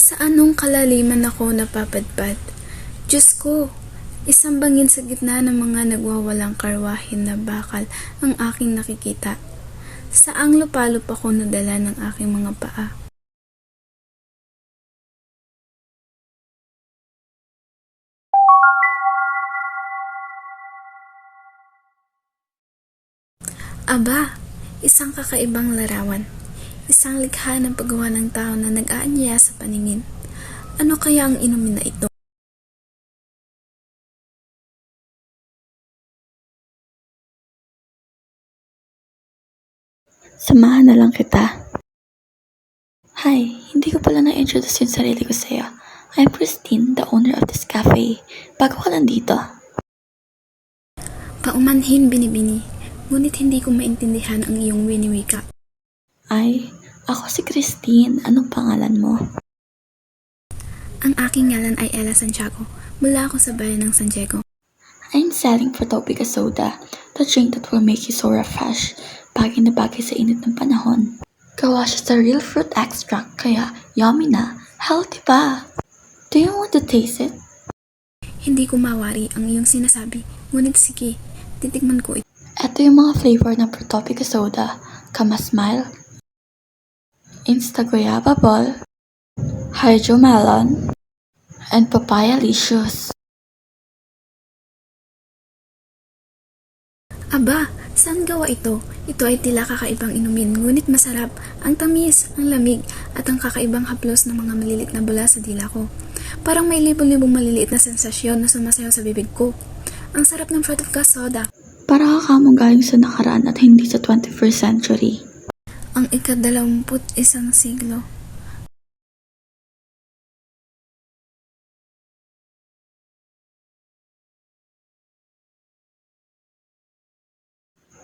Sa anong kalaliman ako napapadpad? Diyos ko, isang bangin sa gitna ng mga nagwawalang karwahin na bakal ang aking nakikita. Saang lupalop ako nadala ng aking mga paa. Aba, isang kakaibang larawan. Isang likha ng paggawa ng tao na nag-aanyaya sa paningin. Ano kaya ang inumin na ito? Samahan na lang kita. Hi, hindi ko pala na-introduce yung sarili ko sa'yo. I'm Christine, the owner of this cafe. Bago ka lang dito. Paumanhin, Binibini. Ngunit hindi ko maintindihan ang iyong winiwika. Ay, ako si Christine. Anong pangalan mo? Ang aking ngalan ay Ella Santiago. Mula ako sa bayan ng San Diego. I'm selling Protopica Soda, the drink that will make you so refresh. Bagay na bagay sa init ng panahon. Gawa siya sa real fruit extract, kaya yummy na, healthy pa. Do you want to taste it? Hindi ko mawari ang iyong sinasabi. Ngunit sige, titikman ko ito. Ito yung mga flavor ng Protopica Soda. Kama Smile, Insta Guayaba Ball, Hydro Melon, and Papaya Licious. Aba, saan gawa ito? Ito ay tila kakaibang inumin, ngunit masarap. Ang tamis, ang lamig, at ang kakaibang haplos ng mga maliliit na bula sa dila ko. Parang may libong-libong maliliit na sensasyon na sumasayaw sa bibig ko. Ang sarap ng Protopica Soda. Para kakamong galing sa nakaraan at hindi sa 21st century. Ang ika-21 siglo.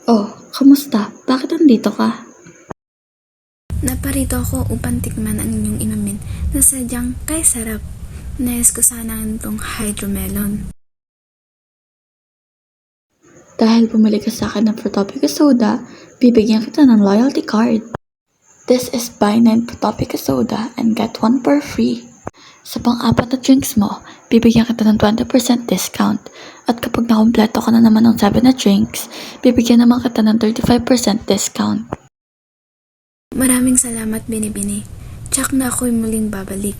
Oh, kamusta? Bakit nandito ka? Naparito ako upang tikman ang inyong inumin na sadyang kay sarap. Nais ko sana itong hydromelon. Dahil bumili ka sa akin ng Protopica Soda, bibigyan kita ng loyalty card. This is buy 9 Protopica Soda and get 1 for free. Sa pang-apat na drinks mo, bibigyan kita ng 20% discount. At kapag nakompleto ka na naman ng 7 na drinks, bibigyan naman kita ng 35% discount. Maraming salamat, Binibini. Tsak na ako'y muling babalik.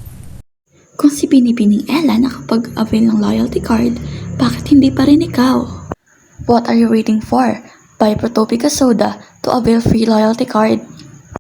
Kung si Binibining Ella nakapag-avail ng loyalty card, bakit hindi pa rin ikaw? What are you waiting for? Buy Protopica Soda to avail free loyalty card.